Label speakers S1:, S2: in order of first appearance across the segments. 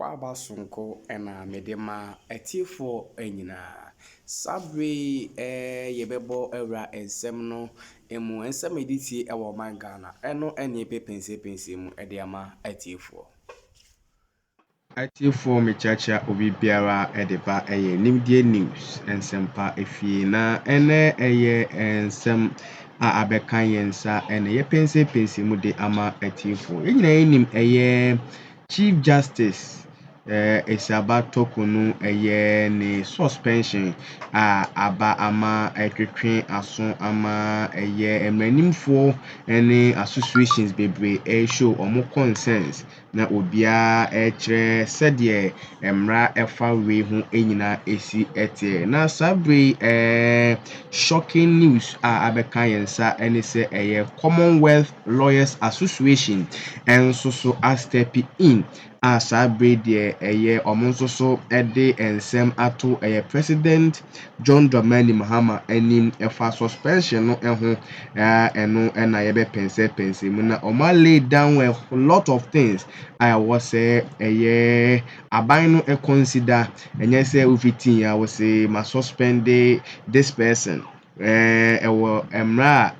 S1: Kwaba sonko ena medema etifo enyina sabre yebebo era ensem no emu ensem editi ewo man Ghana eno ene pepense mu ediama etifo
S2: Atiefo mechacha obi biara edeba nimdie news ensempa efie na ene ensem a abeka yensa ene pense mu de ama atiefo enyina enim Chief Justice Esaba Torkonoo ne suspension aba ama etwetwe aso ama emranimfo ne associations bebree show omo concerns na obia kire sɛdeɛ mmara ɛfa wei ho nyinaa esi ɛte na sabre shocking news a abɛka yɛn nsa ne sɛ Commonwealth Lawyers Association nso so step in a sabre deɛ ɔmo nso so de nsɛm ato President John Dramani Mahama anim ɛfa suspension no ho ɛno na yɛbɛpɛnsɛpɛnsɛ mu na ɔmo lay down a lot of things a ɛwɔ sɛ aban no consider ɛnyɛ sɛ ofitin a wɔsɛ ma suspend this person ɛwɔ mmara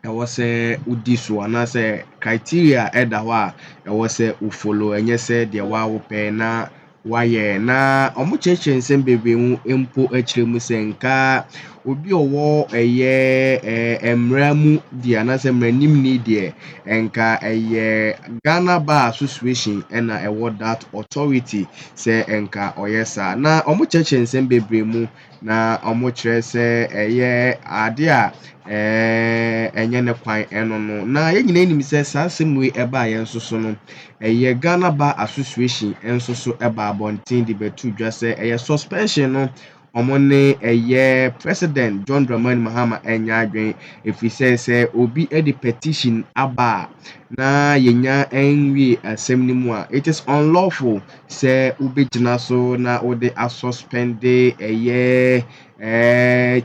S2: a ɛwɔ sɛ udi so anaasɛ criteria ɛda hɔ a ɛwɔ sɛ ufollow ɛnyɛ sɛ deɛ wawopɛ na wayɛ na ɔmo kyerɛkyerɛ nsɛm bebree mu mpo akyerɛ mu sɛ nka obi ɔwɔ mmara mu deɛ anaasɛ mmaranimni deɛ nka Ghana Bar Association ɛna ɛwɔ that authority sɛ nka ɔyɛ saa na ɔmo kyerɛkyerɛ nsɛm bebree mu na ɔmo kyerɛ sɛ ade a ɛnyɛ ne kwan ɛno no na yɛn nyinaa nim sɛ saa asɛm wei ɛbaa yɛn nso so no Ghana Bar Association nso so ɛba abɔnten de bɛtu dwa sɛ suspension no ɔmo ne President John Dramani Mahama ɛnya adwen efisɛ sɛ obi de petition aba na yɛnya nwie asɛm no mu a it is unlawful sɛ wobɛgyina so na wode asuspend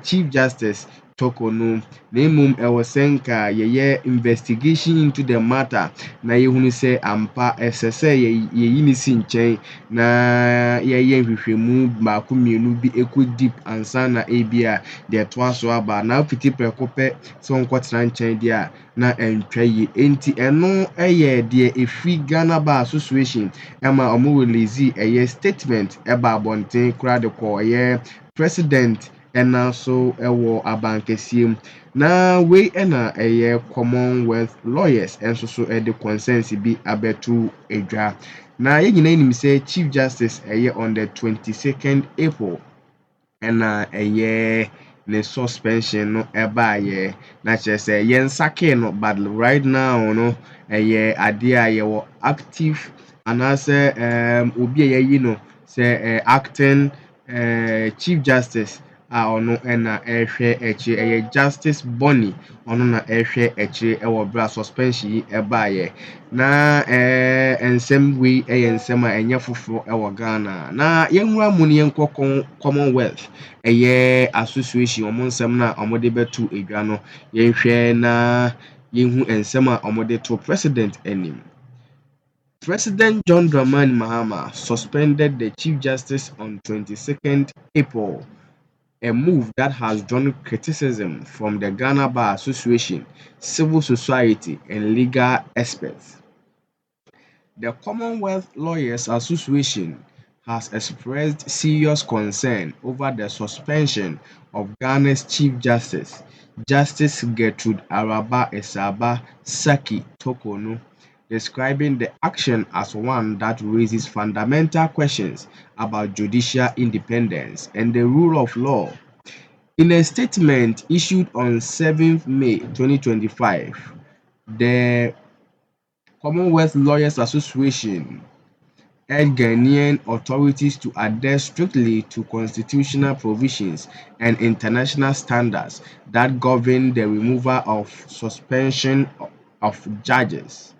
S2: Chief Justice Torkonoo na mmom ɛwɔ sɛ nka yɛyɛ investigation into the matter na yɛhunu sɛ ampa ɛsɛ sɛ yɛyi ne si nkyɛn na yɛyɛ nhwehwɛmu baako mmienu bi ɛkɔ deep ansa na ebia deɛ ɛtoa so aba na afiti prɛko pɛ sɛ ɔnkɔtena nkyɛn deɛ a na ɛntwa yie enti ɛno deɛ ɛfiri Ghana Bar Association ɛma ɔmo release statement ɛba abɔnten koraa de kɔ president ɛna so ɛwɔ abankɛseɛ mu na wei ɛna Commonwealth Lawyers ɛnso so ɛde concerns bi abɛto edwa na yɛn nyinaa nim sɛ Chief Justice on the 22nd April ɛna ne suspension no ɛbaayɛ na kyerɛ sɛ yɛn sake no but right now no adeɛ a yɛwɔ active anaasɛ obi a yɛyi no sɛ acting Chief Justice a ɔno ɛna ɛhwɛ akyire Justice Bonny ɔno na ɛhwɛ akyire ɛwɔ bere a suspension yi ɛbaayɛ na nsɛm wei nsɛm a ɛnyɛ foforɔ ɛwɔ Ghana na yɛnwura mu no yɛnkɔ Commonwealth association ɔmo nsɛm na ɔmo de bɛto edwa no yɛnhwɛ na yɛnhu nsɛm a ɔmo de to president anim. President John Dramani Mahama suspended the Chief Justice on 22nd April, a move that has drawn criticism from the Ghana Bar Association, civil society, and legal experts. The Commonwealth Lawyers Association has expressed serious concern over the suspension of Ghana's Chief Justice, Justice Gertrude Araba Esaba Saki Torkonoo, describing the action as one that raises fundamental questions about judicial independence and the rule of law. In a statement issued on 7th May 2025, the Commonwealth Lawyers Association urged Ghanaian authorities to adhere strictly to constitutional provisions and international standards that govern the removal of suspension of judges.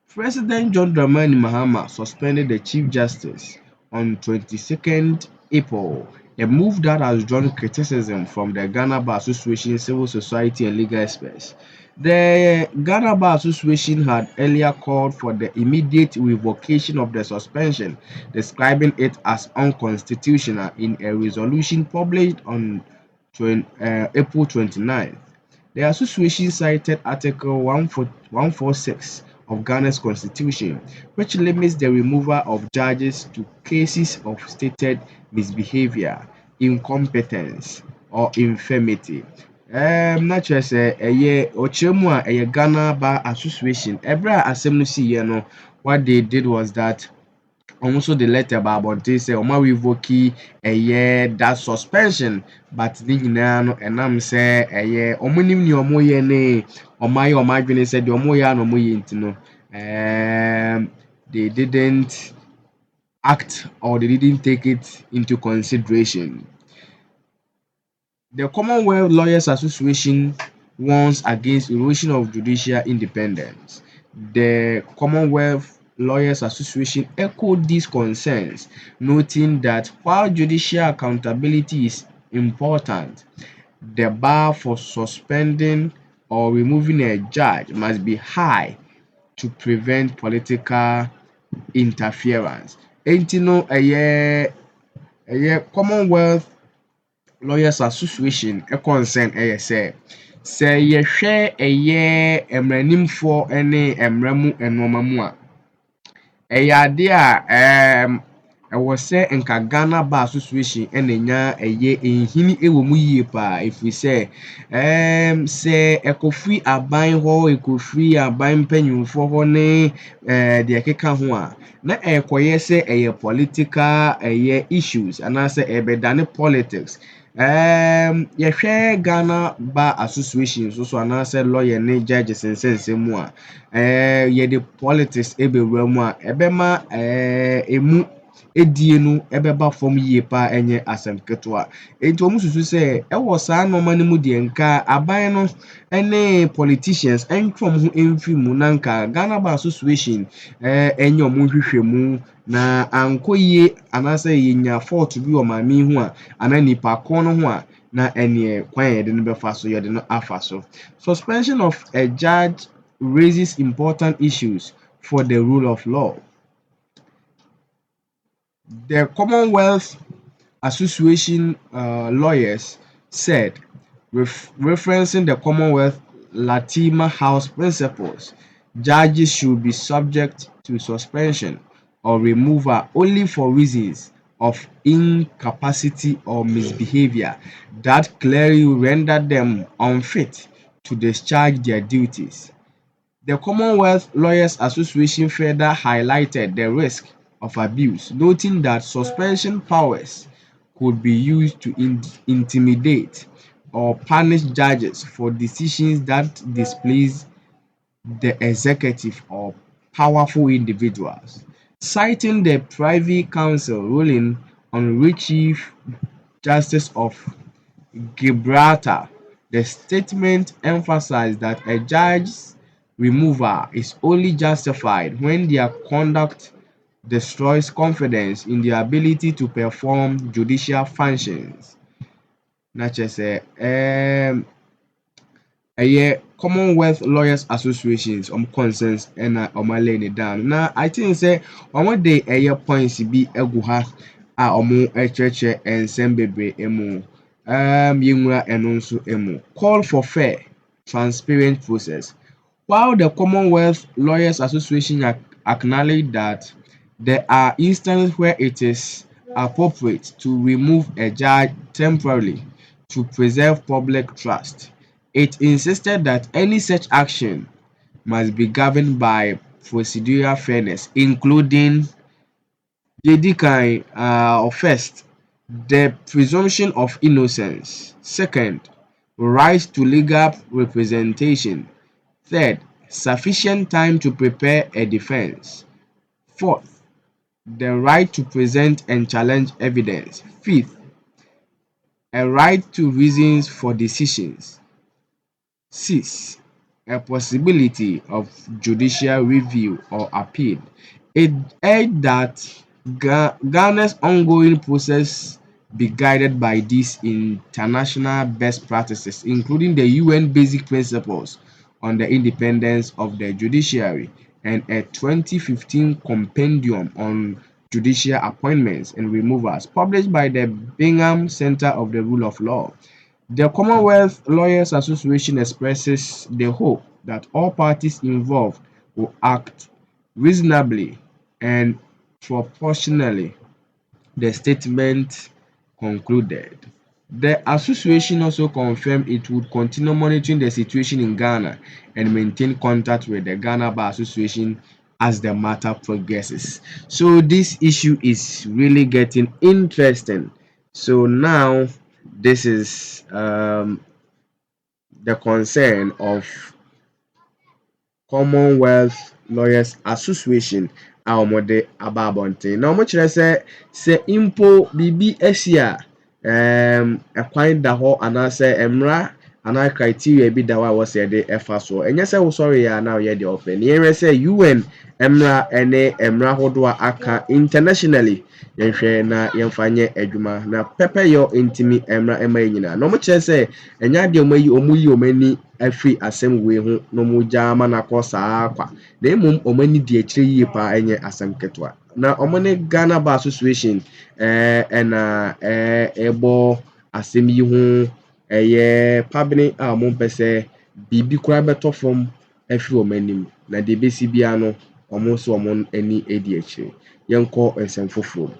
S2: President John Dramani Mahama suspended the Chief Justice on 22nd April, a move that has drawn criticism from the Ghana Bar Association, civil society, and legal experts. The Ghana Bar Association had earlier called for the immediate revocation of the suspension, describing it as unconstitutional in a resolution published on April 29th. The association cited Article 146 of Ghana's constitution, which limits the removal of judges to cases of stated misbehavior, incompetence, or infirmity. Na kyerɛ sɛ ɔkyerɛ mu a ɛyɛ Ghana Bar Association. Ɛberɛ a asɛm no siiɛ no, what they did was that ɔmo nso de letter ba abɔnten sɛ ɔmo revoke that suspension, but ne nyinaa no ɛnam sɛ ɔmo nim nea ɔmo yɛ ne ɔmo ayɛ ɔmo adwene sɛ deɛ ɔmo yɛ a na ɔmo yɛ nti no they didn't act, or they didn't take it into consideration. The Commonwealth Lawyers Association warns against erosion of judicial independence. The Commonwealth Lawyers Association echoed these concerns, noting that while judicial accountability is important, the bar for suspending or removing a judge must be high to prevent political interference. Enti no, Commonwealth Lawyers Association concern sɛ yɛhwɛ mmaranimfoɔ ne mmara mu nneɛma mu a, ɛyɛ adeɛ a ɛwɔ sɛ nka Ghana Bar Association na nya nhini wɔ mu yie paa, ɛfiri sɛ sɛ ɛkɔfiri aban hɔ, ɛkɔfiri aban mpanyinfoɔ hɔ ne deɛ ɛkeka ho a, na ɛrekɔyɛ sɛ ɛyɛ political issues anaasɛ ɛrebɛdane politics. Yɛhwɛ Ghana Bar Association nso so anaasɛ lawyer ne judges nsɛnsɛm mu a, yɛde politics bɛwura mu a, ɛbɛma emu die no ɛbɛba fam yie paa, ɛnyɛ asɛm ketewa. Enti wɔn susu sɛ ɛwɔ saa nneɛma no mu deɛ nka aban no ne politicians ntwe wɔn ho mfiri mu, na nka Ghana Bar Association ɛnyɛ wɔn nhwehwɛmu na ankɔ yie anaasɛ yɛnya fault bi wɔ maame yi ho a anaa nipa ko no ho a, na ɛneɛ kwan a yɛde no bɛfa so yɛde no afa so. Suspension of a judge raises important issues for the rule of law. The Commonwealth Association lawyers said, referencing the Commonwealth Latima House principles, judges should be subject to suspension or removal only for reasons of incapacity or misbehavior that clearly render them unfit to discharge their duties. The Commonwealth Lawyers Association further highlighted the risk of abuse, noting that suspension powers could be used to intimidate or punish judges for decisions that displease the executive or powerful individuals. Citing the Privy Council ruling on Chief Justice of Gibraltar, the statement emphasized that a judge's removal is only justified when their conduct destroys confidence in their ability to perform judicial functions. Na kyerɛ sɛ Commonwealth Lawyers Associations concerns ɛna lay it down. Na I think sɛ de points bi agu ha a kyerɛkyerɛ nsɛm bebree mu. Yɛnwura ɛno nso mu. Call for fair, transparent process. While the Commonwealth Lawyers Association acknowledge that there are instances where it is appropriate to remove a judge temporarily to preserve public trust, it insisted that any such action must be governed by procedural fairness, including first, the presumption of innocence; second, right to legal representation; third, sufficient time to prepare a defense; fourth, the right to present and challenge evidence; fifth, a right to reasons for decisions; sixth, a possibility of judicial review or appeal. It urged that Ghana's ongoing process be guided by these international best practices, including the UN Basic Principles on the independence of the judiciary and a 2015 compendium on judicial appointments and removals published by the Bingham Center of the Rule of Law. The Commonwealth Lawyers Association expresses the hope that all parties involved will act reasonably and proportionally. The statement concluded. The association also confirmed it would continue monitoring the situation in Ghana and maintain contact with the Ghana Bar Association as the matter progresses. So this issue is really getting interesting. So now this is the concern of Commonwealth Lawyers Association a wɔde aba abɔnten. Na wɔkyerɛ sɛ mpo biribi asi a ɛkwan da hɔ anaasɛ mmara anaa criteria bi da hɔ a wɔsɛ yɛde ɛfa so. Ɛnyɛ sɛ wosɔreeɛ a na woyɛ deɛ ɔpɛ. Na yɛhwɛ sɛ UN mmara ne mmara ahodoɔ a aka internationally yɛnhwɛ na yɛmfa nyɛ adwuma na pɛpɛyɛ ntumi mmra ɛma yɛn nyinaa. Na wɔkyerɛ sɛ ɛnyɛ adeɛ wɔn yi wɔn ani afiri asɛm wei ho na wɔgya ama no akɔ saa kwa. Na mmom wɔn ani di akyire yie paa ɛnyɛ asɛm ketewa. Na wɔn ne Ghana Bar Association ɛna ɛbɔ asɛm yi ho ɛyɛ pabene a wɔn mpɛ sɛ biribi koraa bɛtɔ fam afiri wɔn anim. Na deɛ ebesi biara no wɔn nso wɔn ani di akyire. Yɛnkɔ nsɛm foforɔ mu.